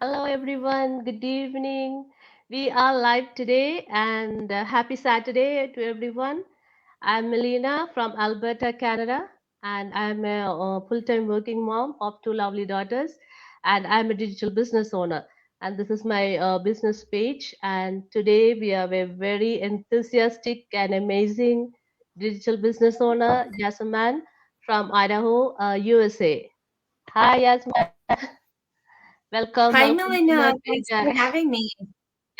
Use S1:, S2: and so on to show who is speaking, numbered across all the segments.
S1: Hello, everyone. Good evening. We are live today, and happy Saturday to everyone. I'm Melina from Alberta, Canada, and I'm a full-time working mom of two lovely daughters, and I'm a digital business owner. And this is my business page. And today we have a very enthusiastic and amazing digital business owner, Yasmin from Idaho, USA. Hi, Yasmin. Welcome,
S2: Hi,
S1: welcome to
S2: Melina.
S1: my
S2: Thanks
S1: page.
S2: for having me.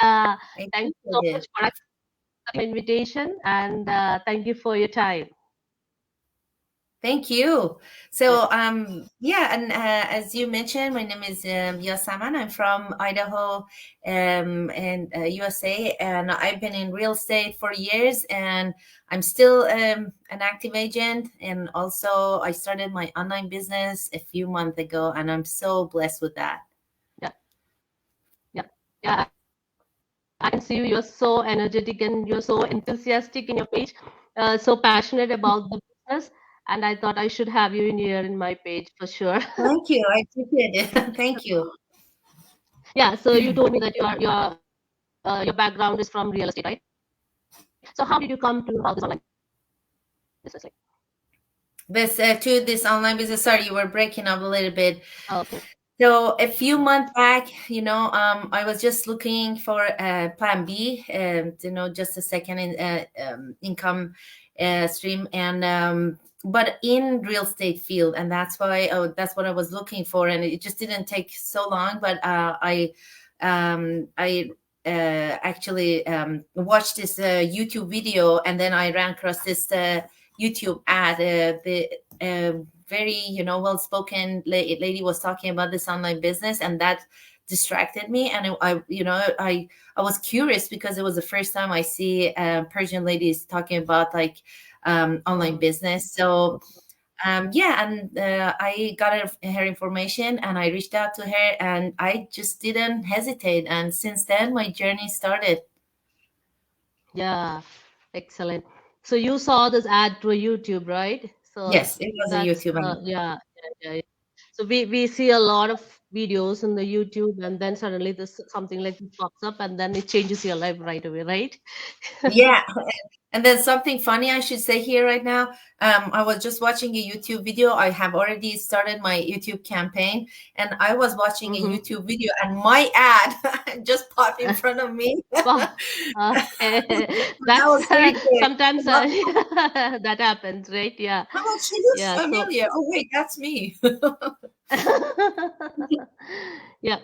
S1: Yeah,
S2: I
S1: thank you
S2: appreciate
S1: so
S2: it.
S1: much for accepting my invitation and thank you for your time.
S2: Thank you.
S1: Yeah.
S2: Yeah, and as you mentioned, my name is Yasaman. I'm from Idaho, and USA, and I've been in real estate for years, and I'm still an active agent. And also, I started my online business a few months ago, and I'm so blessed with that.
S1: Yeah, yeah, yeah. I can see you. You're so energetic and you're so enthusiastic in your page, so passionate about the business. And I thought I should have you in here in my page for sure.
S2: Thank you. I appreciate it. Thank you.
S1: Yeah. So you told me that your background is from real estate, right? So how did you come to how this online business? Like,
S2: This online business. Sorry, you were breaking up a little bit.
S1: okay.
S2: So a few months back, I was just looking for a plan B, just a second income stream, and but in real estate field, and that's what I was looking for, and it just didn't take so long. But I actually watched this YouTube video, and then I ran across this YouTube ad. The very well spoken lady was talking about this online business, and that distracted me. And I was curious because it was the first time I see Persian ladies talking about like online
S1: Mm.
S2: business. So yeah, and I got her information, and I reached out to her, and I just didn't hesitate, and since then my journey started.
S1: Yeah, excellent. So you saw this ad through YouTube, right? So
S2: Yes, it was a
S1: that's
S2: YouTube.
S1: yeah. So we see a lot of videos in the YouTube, and then suddenly this something like this pops up, and then it changes your life right away, right?
S2: Yeah. And then something funny I should say here right now. I was just watching a YouTube video. I have already started my YouTube campaign, and I was watching a
S1: Mm-hmm.
S2: YouTube video, and my ad just popped in front of me.
S1: Wow. Okay.
S2: That was
S1: That's
S2: very quick.
S1: sometimes
S2: But
S1: that happens, right? Yeah,
S2: I'm like, she looks
S1: yeah. So
S2: familiar. Oh wait, that's me.
S1: yeah.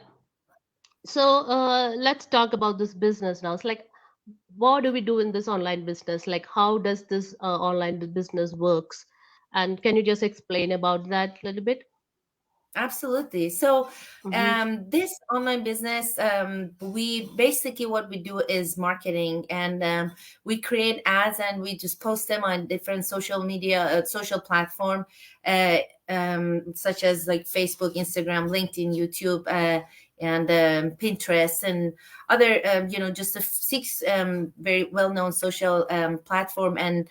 S1: So let's talk about this business now. It's like, what do we do in this online business? Like, how does this online business works? And can you just explain about that a little bit?
S2: Absolutely. So,
S1: Mm-hmm.
S2: this online business, we basically what we do is marketing, and we create ads, and we just post them on different social media, social platform, uh, such as like Facebook, Instagram, LinkedIn, YouTube, and Pinterest, and other, just the six very well-known social platform, and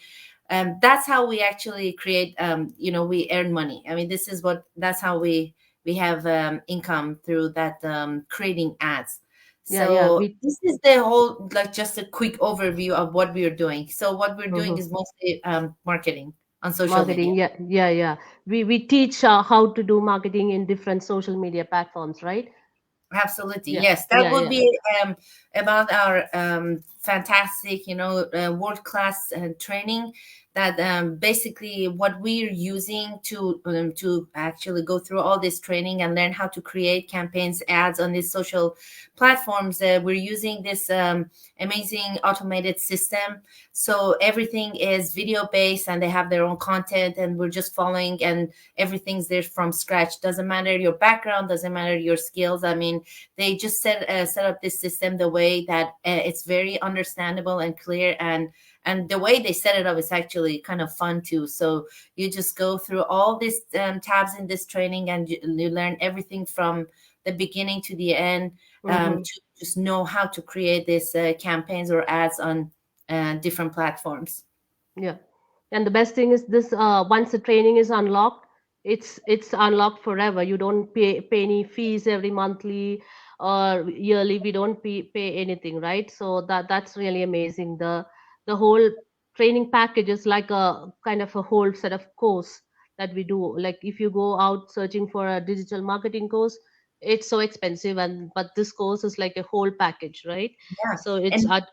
S2: that's how we actually create, we earn money. I mean, that's how we have income through that, creating ads.
S1: Yeah, yeah.
S2: So this is the whole, like, just a quick overview of what we are doing. So what we're doing
S1: Mhm.
S2: is mostly marketing on social media.
S1: Marketing. Yeah, yeah, yeah. We teach how to do marketing in different social media platforms, right?
S2: Absolutely,
S1: Yeah,
S2: yes. That
S1: yeah,
S2: would
S1: yeah.
S2: be about our fantastic, world class training. That basically what we're using to actually go through all this training and learn how to create campaigns, ads on these social platforms. We're using this amazing automated system, so everything is video based, and they have their own content, and we're just following, and everything's there from scratch. Doesn't matter your background, doesn't matter your skills. I mean, they just set up this system the way that it's very understandable and clear, and the way they set it up is actually kind of fun too. So you just go through all these tabs in this training, and you learn everything from the beginning to the end,
S1: Mm-hmm.
S2: to just know how to create these campaigns or ads on different platforms.
S1: Yeah. And the best thing is this once the training is unlocked, it's unlocked forever. You don't pay any fees every monthly or yearly we don't pay anything, right? So that's really amazing. The whole training package is like a kind of a whole set of course that we do. Like if you go out searching for a digital marketing course, it's so expensive, and but this course is like a whole package, right?
S2: Yeah.
S1: So it's
S2: And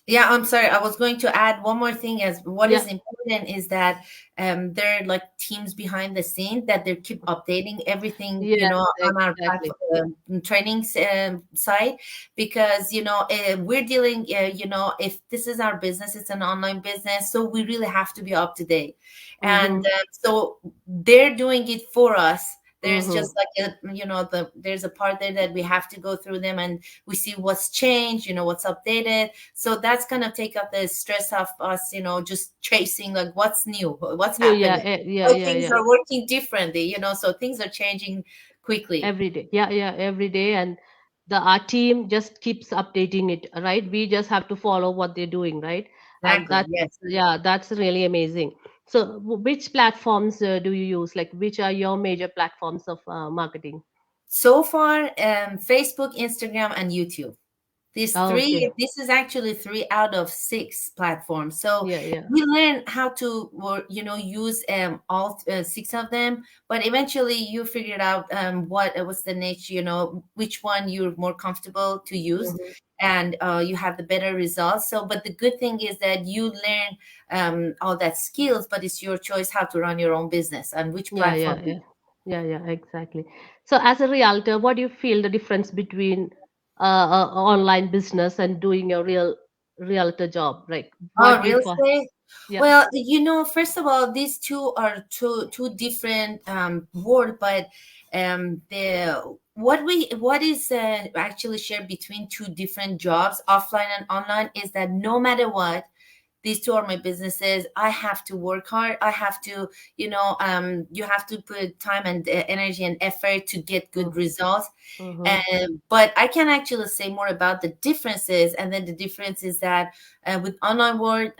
S2: yeah, I'm sorry. I was going to add one more thing. As what is
S1: yeah,
S2: important is that there are like teams behind the scene that they keep updating everything, you
S1: yes,
S2: know, on our
S1: exactly.
S2: platform, training site, because you know we're dealing, you know, if this is our business, it's an online business, so we really have to be up to date, and
S1: Mm-hmm.
S2: so they're doing it for us. There's
S1: Mm-hmm.
S2: just like you know, there's a part there that we have to go through them, and we see what's changed, you know, what's updated. So that's gonna take up the stress of us, you know, just chasing like what's new, what's
S1: Yeah,
S2: happening, how
S1: yeah,
S2: things
S1: yeah.
S2: are working differently, you know, so things are changing quickly.
S1: Every day. Yeah, every day. And the our team just keeps updating it, right? We just have to follow what they're doing, right? And
S2: Exactly. Yes.
S1: that's really amazing. So which platforms do you use? Like which are your major platforms of marketing?
S2: So far, Facebook, Instagram, and YouTube. These
S1: Oh, okay.
S2: three, this is actually 3 out of 6 platforms. So
S1: Yeah.
S2: we learn how to, you know, use all 6 of them. But eventually, you figured out what's the niche, you know, which one you're more comfortable to use,
S1: Mhm.
S2: and you have the better results. So, but the good thing is that you learn all that skills, but it's your choice how to run your own business and which
S1: Yeah,
S2: platform.
S1: yeah, yeah. Yeah, exactly. So as a realtor, what do you feel the difference between online business and doing a realtor job? Like
S2: Oh,
S1: what do you
S2: real
S1: find?
S2: estate?
S1: Yeah.
S2: Well, you know, first of all, these two are two different words, but the what is actually shared between two different jobs, offline and online, is that no matter what, these two are my businesses. I have to work hard. I have to, you know, you have to put time and energy and effort to get good results.
S1: Mm-hmm.
S2: But I can actually say more about the differences. And then the difference is that with online world,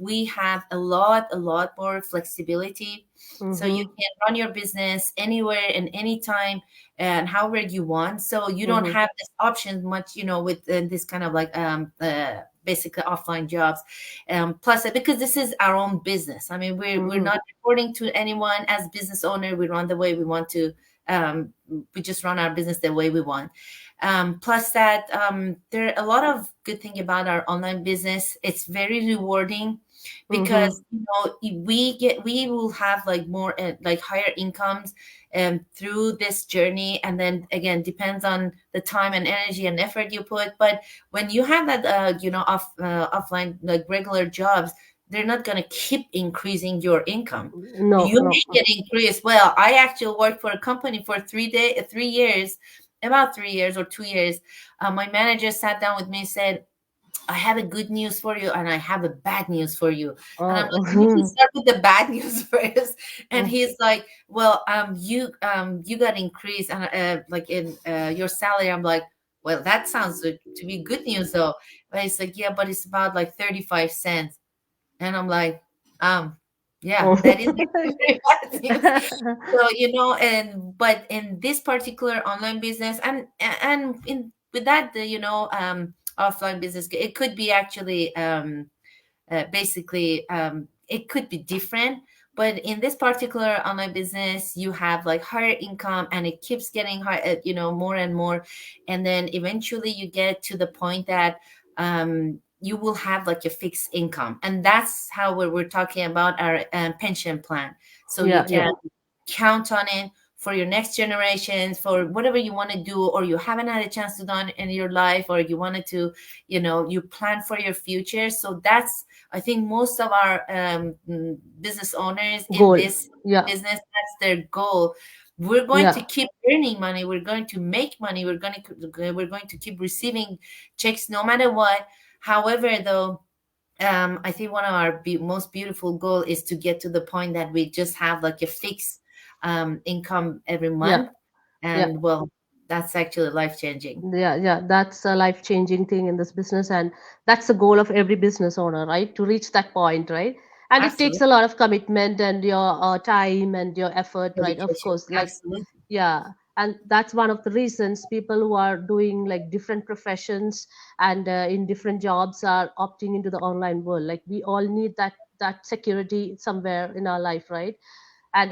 S2: we have a lot more flexibility. So you
S1: Mm-hmm.
S2: can run your business anywhere and anytime and however you want. So you don't
S1: Mm-hmm.
S2: have this option much, you know, with this kind of like basically offline jobs. Plus, because this is our own business. I mean, we're
S1: Mm-hmm.
S2: not reporting to anyone as business owner. We run the way we want to. We just run our business the way we want. Plus that there are a lot of good thing about our online business. It's very rewarding
S1: Mm-hmm.
S2: because you know we will have like more like higher incomes through this journey, and then again depends on the time and energy and effort you put. But when you have that you know offline like regular jobs, they're not going to keep increasing your income.
S1: No,
S2: You
S1: no.
S2: may get increased. Well, I actually worked for a company for 3 years, about 3 years or 2 years. My manager sat down with me and said, I have a good news for you and I have a bad news for you. And I'm like, you can
S1: Oh,
S2: start with the bad news first. And
S1: mm,
S2: he's like, well, you got increased and like in your salary. I'm like, well, that sounds to be good news though. But he's like, yeah, but it's about like 35 cents. And I'm like, yeah,
S1: oh.
S2: that is very bad news. So you know, and but in this particular online business, and in with that, you know, offline business, it could be actually basically it could be different. But in this particular online business, you have like higher income, and it keeps getting high, you know, more and more, and then eventually you get to the point that you will have like a fixed income, and that's how we're talking about our pension plan. So you
S1: Yeah.
S2: can count on it for your next generations, for whatever you want to do, or you haven't had a chance to do in your life, or you wanted to, you know, you plan for your future. So that's, I think most of our business owners in
S1: Goal.
S2: this
S1: Yeah,
S2: business, that's their goal. We're going to
S1: yeah.
S2: keep earning money. We're going to make money. We're going to keep receiving checks no matter what. However, though, I think one of our most beautiful goal is to get to the point that we just have like a fixed income every
S1: Yeah,
S2: month,
S1: yeah.
S2: and well, that's actually life changing.
S1: Yeah, that's a life-changing thing in this business, and that's the goal of every business owner, right? To reach that point, right? And it takes
S2: Absolutely,
S1: a lot of commitment and your time and your effort, right? Of
S2: dedication.
S1: course, like
S2: Absolutely.
S1: yeah. And that's one of the reasons people who are doing like different professions and in different jobs are opting into the online world. Like we all need that security somewhere in our life, right? And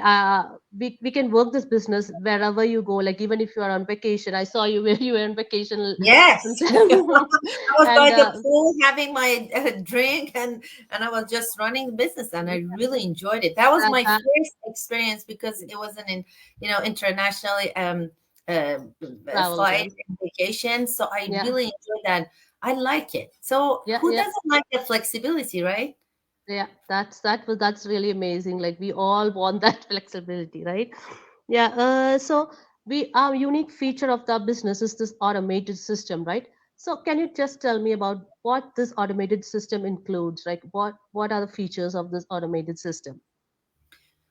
S1: we can work this business wherever you go, like even if you are on vacation. I saw you where you were on vacation.
S2: Yes. I was by
S1: And
S2: the pool having my drink, and I was just running the business, and I really enjoyed it. That was my
S1: that,
S2: first experience because it wasn't in, internationally uh,
S1: travel,
S2: flight
S1: right?
S2: and vacation. So I
S1: Yeah,
S2: really enjoyed that. I like it. So
S1: yeah,
S2: who
S1: yeah,
S2: doesn't like the flexibility, right?
S1: yeah. That's really amazing. Like we all want that flexibility, right? Yeah. So we our unique feature of the business is this automated system, right? So can you just tell me about what this automated system includes? Like what are the features of this automated system?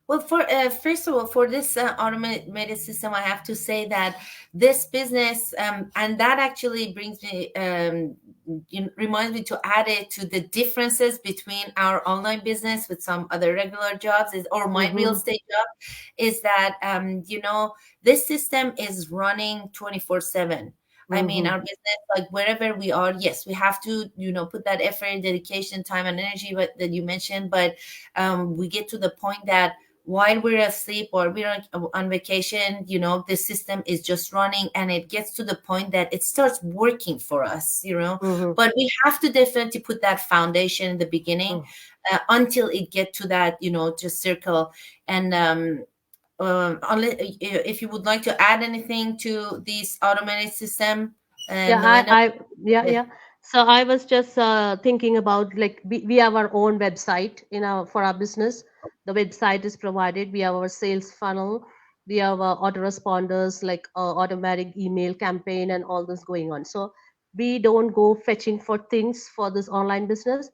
S2: Well, for first of all, for this automated system, I have to say that this business, and that actually brings me, reminds me to add it to the differences between our online business with some other regular jobs, or my real
S1: Mm-hmm.
S2: estate job, is that this system is running 24/7. I mean,
S1: Mm-hmm.
S2: our business, like wherever we are, yes, we have to, put that effort, dedication, time, and energy that you mentioned. But we get to the point that while we're asleep or we're on vacation, the system is just running, and it gets to the point that it starts working for us.
S1: Mm-hmm.
S2: But we have to definitely put that foundation in the beginning, until it get to that, just circle. And if you would like to add anything to this automated system,
S1: Yeah,
S2: Melina.
S1: yeah,
S2: Yeah.
S1: yeah. So I was just thinking about like we have our own website for our business. The website is provided. We have our sales funnel. We have our autoresponders, like automatic email campaign and all this going on. So we don't go fetching for things for this online business.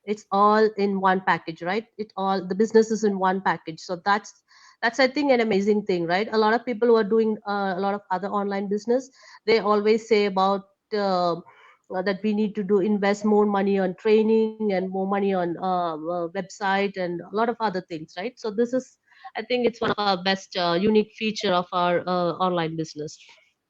S1: It's all in one package, right? It all the business is in one package. So that's I think an amazing thing, right? A lot of people who are doing a lot of other online business, they always say about that we need to do invest more money on training and more money on website and a lot of other things, right? So this is, I think it's one of our best unique feature of our online business,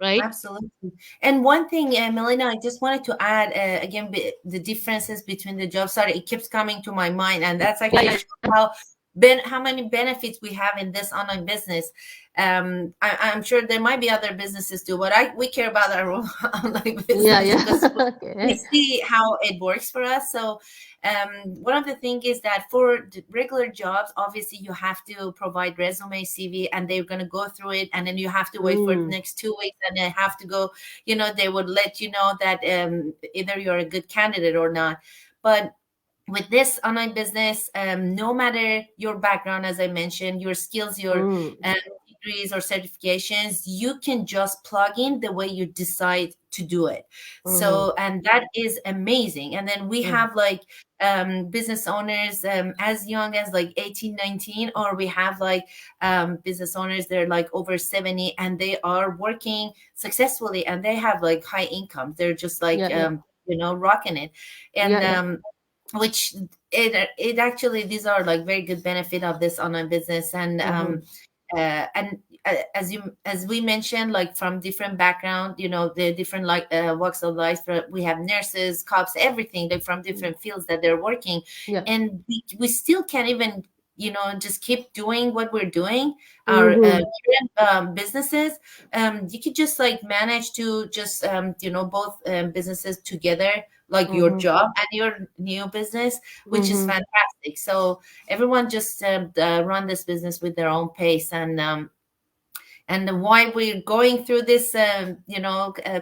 S1: right?
S2: Absolutely. And one thing, Melina, I just wanted to add again, the differences between the jobs. Sorry, it keeps coming to my mind, and that's
S1: Yeah,
S2: actually
S1: yeah,
S2: how many benefits we have in this online business. I'm sure there might be other businesses too, but we care about our own online
S1: yeah,
S2: business
S1: yeah.
S2: because we
S1: Okay.
S2: see how it works for us. So one of the things is that for the regular jobs, obviously you have to provide resume, CV, and they're going to go through it, and then you have to wait for the
S1: Mm,
S2: next 2 weeks, and they have to go. They would let you know that either you're a good candidate or not. But with this online business, no matter your background, as I mentioned, your skills, your
S1: mm,
S2: um, degrees or certifications, you can just plug in the way you decide to do it.
S1: mhm,
S2: So, and that is amazing. And then we
S1: mm,
S2: have like business owners as young as like 18, 19, or we have like business owners, they're like over 70, and they are working successfully, and they have like high income. They're just like,
S1: yeah, yeah,
S2: rocking it. And
S1: yeah, yeah.
S2: which it actually, these are like very good benefit of this online business. And
S1: Mhm,
S2: as we mentioned, like from different background, the different like walks of life, we have nurses, cops, everything, like from
S1: mm,
S2: different fields that they're working.
S1: yeah.
S2: And we still can't even just keep doing what we're doing, our
S1: Mhm,
S2: current businesses. You could just like manage to just both businesses together, like your
S1: mhm,
S2: job and your new business, which is
S1: mhm,
S2: fantastic. So everyone just run this business with their own pace. And why we're going through this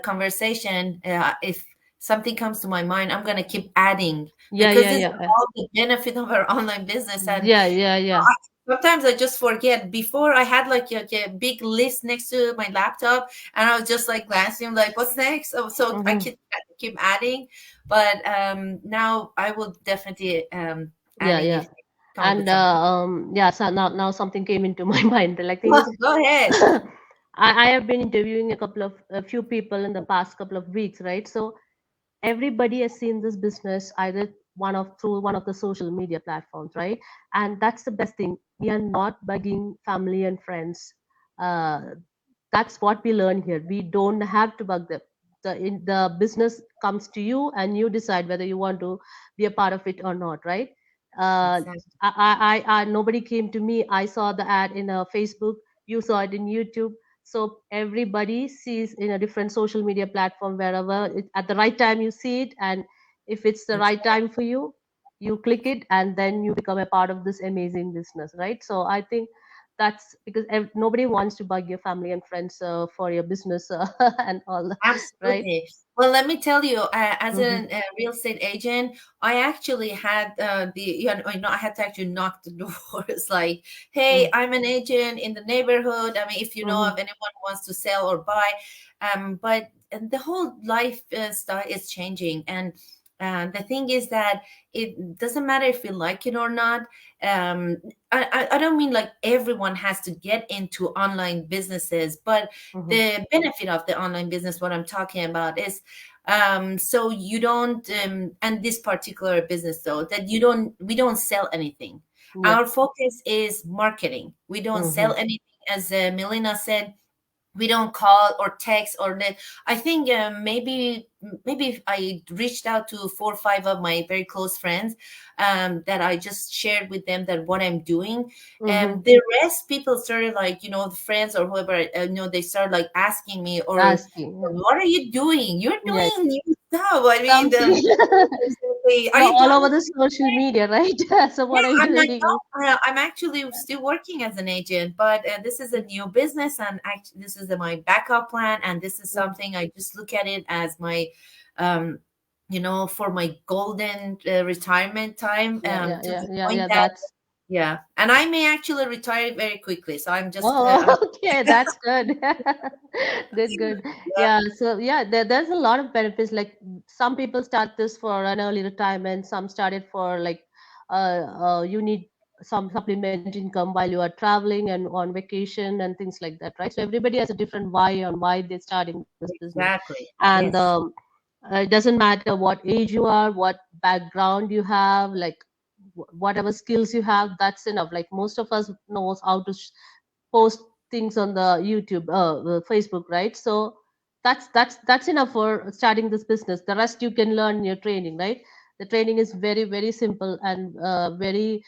S2: conversation, if something comes to my mind, I'm going to keep adding,
S1: yeah,
S2: because
S1: yeah,
S2: it's
S1: yeah,
S2: all the benefit of our online business. And
S1: yeah, yeah, yeah,
S2: sometimes I just forget. Before, I had like a big list next to my laptop, and I was just like glancing, like, what's next? So I
S1: mhm,
S2: could keep adding. But now I will definitely
S1: yeah,
S2: adding
S1: yeah.
S2: if you come up with
S1: And
S2: something.
S1: yeah, so now something came into my mind. The like thing is,
S2: Go ahead.
S1: I have been interviewing a few people in the past couple of weeks, right? So everybody has seen this business either through one of the social media platforms, right? And that's the best thing. We are not bugging family and friends. Uh, That's what we learn here. We don't have to bug them. The business comes to you, and you decide whether you want to be a part of it or not, right? uh,
S2: Exactly.
S1: Nobody came to me. I saw the ad in Facebook. You saw it in YouTube. So everybody sees in a different social media platform, wherever at the right time you see it, and if it's the right
S2: Exactly.
S1: time for you, you click it, and then you become a part of this amazing business, right? So I think that's because nobody wants to bug your family and friends for your business and all that, right?
S2: Absolutely. Well, let me tell you, as
S1: Mm-hmm.
S2: a real estate agent, I actually had I had to actually knock the doors like, hey, I'm an agent in the neighborhood. I mean, if you know
S1: Mm-hmm.
S2: of anyone who wants to sell or buy, but the whole lifestyle is changing, and the thing is that it doesn't matter if you like it or not. Um, I don't mean like everyone has to get into online businesses, but
S1: Mm-hmm.
S2: the benefit of the online business, what I'm talking about is, so you don't and this particular business, though, that we don't sell anything.
S1: Yep.
S2: Our focus is marketing. We don't
S1: Mm-hmm.
S2: sell anything. As Melina said, we don't call or text or net. I think maybe I reached out to 4 or 5 of my very close friends, that I just shared with them that what I'm doing,
S1: Mm-hmm.
S2: and the rest people started like, the friends or whoever, they started like asking me, or
S1: Asking.
S2: what are you doing? You're
S1: Yeah.
S2: doing new stuff. I mean,
S1: Something.
S2: are
S1: You're
S2: you
S1: all
S2: done
S1: over
S2: with?
S1: the social media, right? So
S2: Yeah,
S1: what are you
S2: and I
S1: doing?
S2: know I'm actually still working as an agent, but this is a new business, and this is my backup plan, and this is something I just look at it as my, um, for my golden retirement time,
S1: Yeah, yeah,
S2: to
S1: yeah,
S2: the
S1: yeah,
S2: point
S1: yeah.
S2: that,
S1: That's
S2: yeah, and I may actually retire very quickly. So I'm just,
S1: oh, okay. That's good. Good, good.
S2: yeah,
S1: Yeah. So yeah, there's a lot of benefits. Like some people start this for an early retirement. Some started for like, you need some supplement income while you are traveling and on vacation and things like that, right? So everybody has a different why on why they're starting this business,
S2: exactly.
S1: and
S2: Yes.
S1: it doesn't matter what age you are, what background you have, like whatever skills you have, that's enough. Like most of us knows how to post things on the YouTube, Facebook, right? So that's enough for starting this business. The rest you can learn in your training, right? The training is very, very simple and very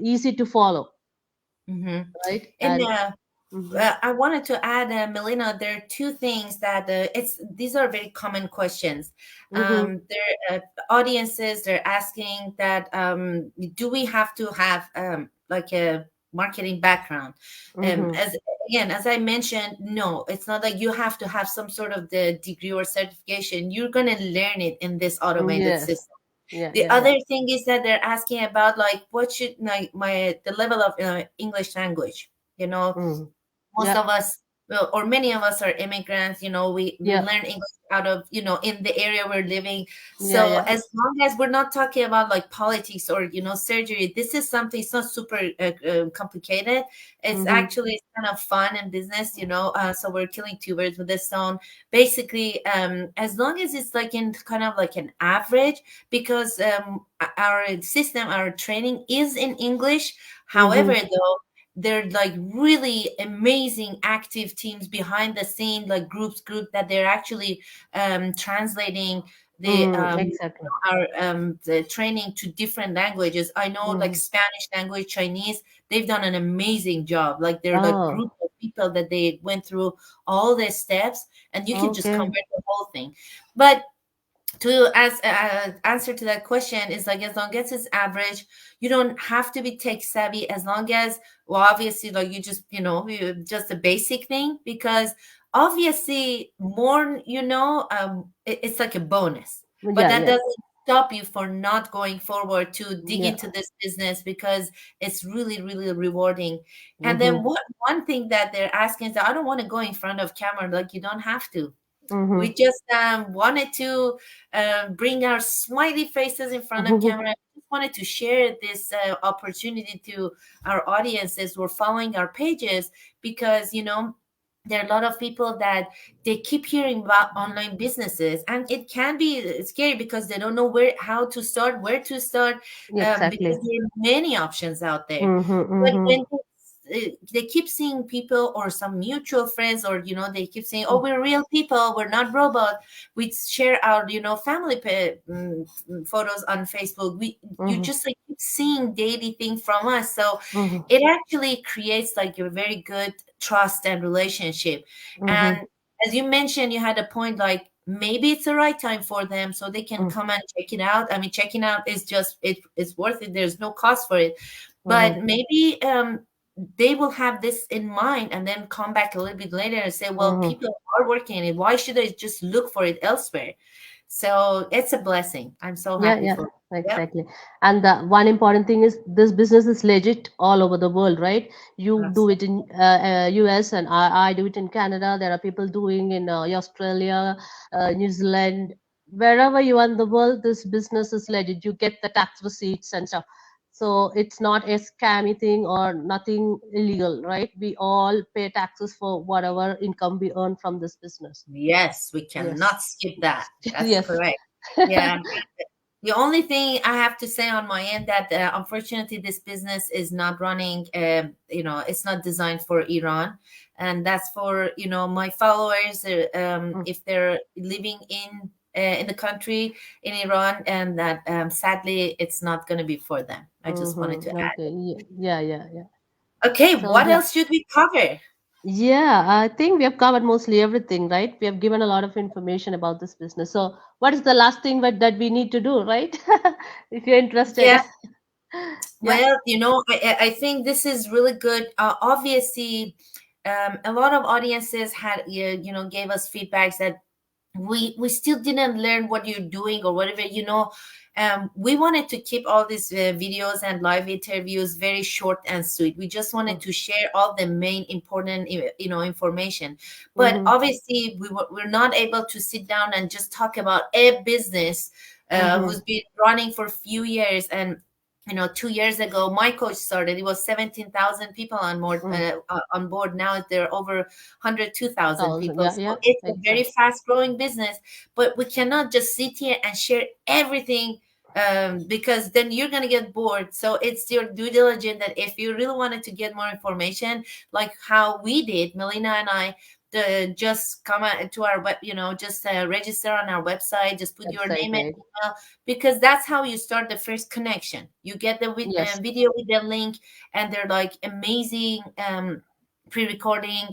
S1: easy to follow,
S2: Mm-hmm.
S1: right?
S2: And
S1: And mhm,
S2: I wanted to add, Melina, there are two things that these are very common questions.
S1: mhm,
S2: Their audiences, they're asking that, do we have to have like a marketing background?
S1: mhm.
S2: As again, as I mentioned, no, it's not like you have to have some sort of the degree or certification. You're gonna learn it in this automated
S1: Yes.
S2: system.
S1: Yeah,
S2: The
S1: yeah, yeah.
S2: other thing is that they're asking about like what should my the level of English language. You know,
S1: Mm.
S2: most
S1: Yeah,
S2: of us, well, or many of us are immigrants. We
S1: yeah,
S2: learn English out of, in the area we're living.
S1: yeah,
S2: So
S1: yeah.
S2: as long as we're not talking about like politics or surgery, this is something, it's not super complicated. It's
S1: Mhm.
S2: actually kind of fun and business, so we're killing two birds with this stone. Basically, as long as it's like in kind of like an average, because our system, our training is in English. However,
S1: Mhm.
S2: though, they're like really amazing active teams behind the scene, like group that they're actually translating the
S1: Mm, exactly.
S2: our the training to different languages. I know like
S1: Mhm.
S2: Spanish language, Chinese, they've done an amazing job. Like they're like
S1: Oh,
S2: group of people that they went through all the steps, and you can just
S1: okay.
S2: convert the whole thing. But to answer to that question is like, as long as it's average, you don't have to be tech savvy. As long as, well, obviously, like you just just a basic thing, because obviously more, it's like a bonus, but
S1: Yeah,
S2: that
S1: yeah,
S2: doesn't stop you for not going forward to dig
S1: yeah.
S2: into this business, because it's really, really rewarding. And then
S1: Mhm.
S2: what one thing that they're asking is that I don't want to go in front of camera. Like, you don't have to. We
S1: Mhm.
S2: just wanted to bring our smiley faces in front of camera. We just wanted to share this opportunity to our audiences who are following our pages, because there are a lot of people that they keep hearing about online businesses, and it can be scary because they don't know how to start, where to start, because
S1: Exactly.
S2: there are many options out there.
S1: Mhm.
S2: But when
S1: Mhm.
S2: they keep seeing people or some mutual friends, or they keep saying, oh, we're real people, we're not robots. We share our family photos on Facebook. You just like keep seeing daily things from us, so it actually creates like a very good trust and relationship. And as you mentioned, you had a point, like maybe it's the right time for them, so they can come and check it out. I mean, checking out is just it's worth it. There's no cost for it, but maybe they will have this in mind and then come back a little bit later and say, well, people are working on it, why should I just look for it elsewhere? So it's a blessing. I'm so happy for it.
S1: Exactly. And the one important thing is this business is legit all over the world, right? You do it in US, and I do it in Canada. There are people doing in Australia, New Zealand, wherever you are in the world. This business is legit. You get the tax receipts and stuff. So it's not a scammy thing or nothing illegal, right? We all pay taxes for whatever income we earn from this business.
S2: Yes, we cannot skip that. That's
S1: Yes.
S2: correct. Yeah. The only thing I have to say on my end that unfortunately this business is not running, it's not designed for Iran. And that's for, my followers, if they're living in the country, in Iran, and that sadly it's not going to be for them. I just wanted to add.
S1: Yeah.
S2: Okay,
S1: So,
S2: what else should we cover?
S1: Yeah, I think we have covered mostly everything, right? We have given a lot of information about this business. So, what is the last thing that we need to do, right? If you're interested.
S2: Yeah.
S1: Yeah.
S2: Well, I think this is really good. Obviously, a lot of audiences had, gave us feedbacks that we still didn't learn what you're doing or whatever. We wanted to keep all these videos and live interviews very short and sweet. We just wanted to share all the main important information, but obviously we're not able to sit down and just talk about a business who's been running for a few years. And 2 years ago, my coach started. It was 17,000 people on board. Now there are over 102,000 people. So it's a very fast-growing business. But we cannot just sit here and share everything because then you're going to get bored. So it's your due diligence that if you really wanted to get more information, like how we did, Melina and I, just come to our web, just register on our website, just put your name and email, because that's how you start the first connection. You get the video with the link, and they're like amazing pre-recording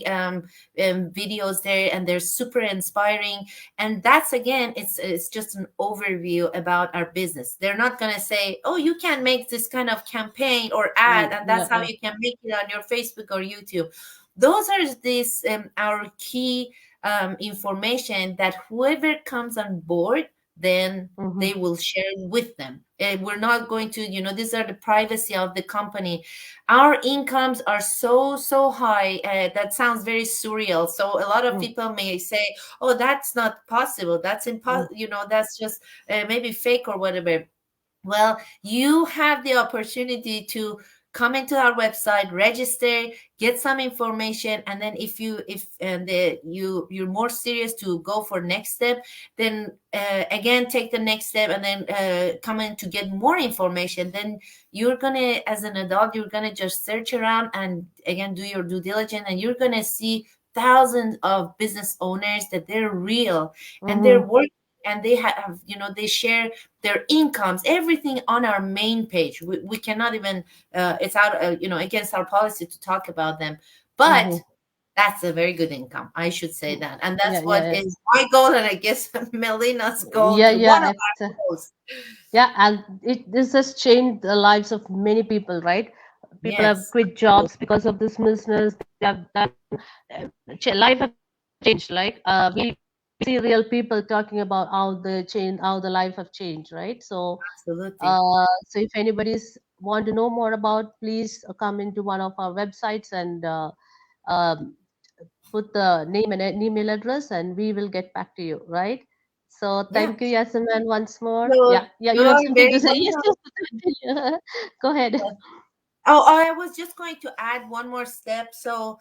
S2: videos there, and they're super inspiring. And that's, again, it's just an overview about our business. They're not going to say, oh, you can make this kind of campaign or ad, and that's how you can make it on your Facebook or YouTube. Those are our key information that whoever comes on board, then they will share with them. We're not going to, these are the privacy of the company. Our incomes are so high. That sounds very surreal. So a lot of people may say, oh, that's not possible. That's impossible. That's just maybe fake or whatever. Well, you have the opportunity to come into our website, register, get some information, and then if you're more serious to go for next step, then again take the next step, and then come in to get more information. Then you're gonna, as an adult, you're gonna just search around and again do your due diligence, and you're gonna see thousands of business owners that they're real and they're working. And they have, they share their incomes, everything on our main page. We cannot even, it's out, against our policy to talk about them. But that's a very good income, I should say that. And that's what is my goal, and I guess Melina's goal. One of our goals.
S1: Yeah, and this has changed the lives of many people, right? People have quit jobs because of this business. They have done, life have changed. Like we see real people talking about how the life have changed, right? So,
S2: absolutely.
S1: So if anybody's want to know more about, please come into one of our websites and put the name and email address, and we will get back to you, right? So thank you, Yasemin, once more.
S2: So
S1: you have something to say. Yes, go ahead.
S2: Oh, I was just going to add one more step. So,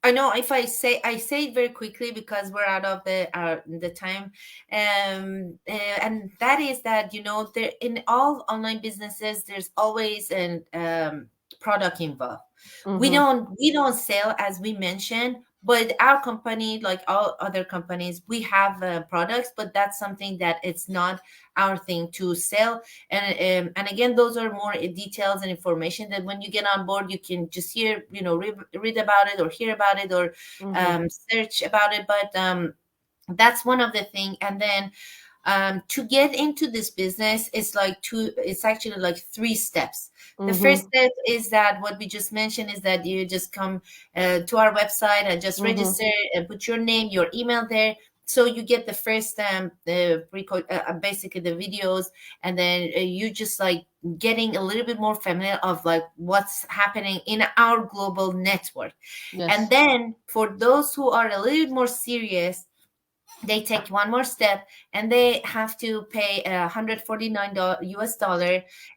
S2: I know if I say it very quickly because we're out of the time, and that is that there in all online businesses there's always product involved. We don't sell, as we mentioned, but our company, like all other companies, we have products, but that's something that it's not our thing to sell. And again, those are more details and information that when you get on board, you can just hear, read about it or hear about it or search about it. But that's one of the things. And then to get into this business, it's actually like 3 steps. The first step is that what we just mentioned is that you just come to our website and just register and put your name, your email there. So you get the first basically the videos, and then you just like getting a little bit more familiar of like what's happening in our global network.
S1: Yes.
S2: And then for those who are a little bit more serious, they take one more step and they have to pay $149 US,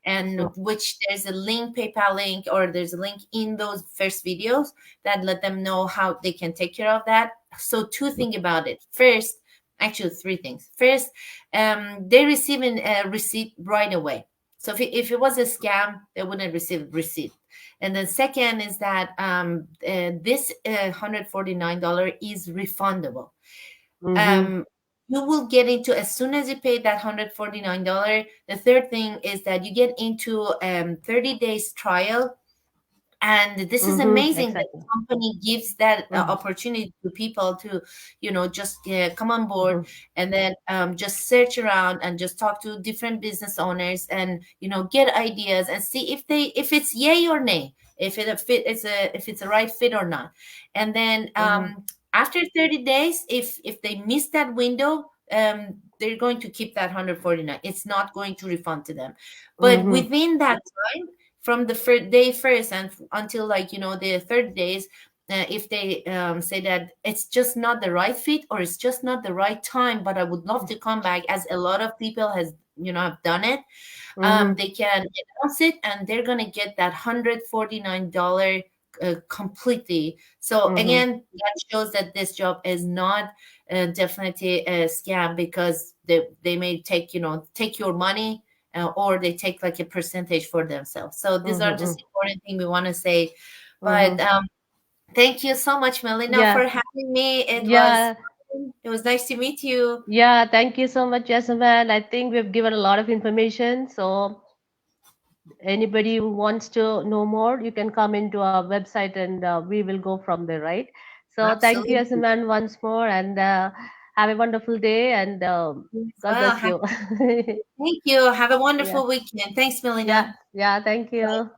S2: and which there's a link, PayPal link, or there's a link in those first videos that let them know how they can take care of that. So 2 things about it. First, actually 3 things. First, they're receiving a receipt right away. So if it was a scam, they wouldn't receive a receipt. And then second is that this $149 is refundable. You will get into, as soon as you pay that $149. The third thing is that you get into 30 days trial. And this is amazing that the company gives that opportunity to people to, just come on board and then just search around and just talk to different business owners and, get ideas and see if it's yay or nay, if it's a right fit or not. And then after 30 days, if they miss that window, they're going to keep that $149. It's not going to refund to them. But within that time, from the day first and until the 30 days, if they say that it's just not the right fit or it's just not the right time, but I would love to come back, as a lot of people have done it, they can announce it and they're going to get that $149 completely. So again, that shows that this job is not definitely a scam, because they may take your money, or they take like a percentage for themselves. So these are just important things we want to say. But thank you so much, Melina, for having me. It was nice to meet you.
S1: Yeah, thank you so much, Jasmine. I think we've given a lot of information. So anybody who wants to know more, you can come into our website and we will go from there, right? So thank you, Jasmine, once more, and have a wonderful day, and God bless you.
S2: Thank you. Have a wonderful weekend. Thanks, Melina.
S1: Yeah, thank you. Bye.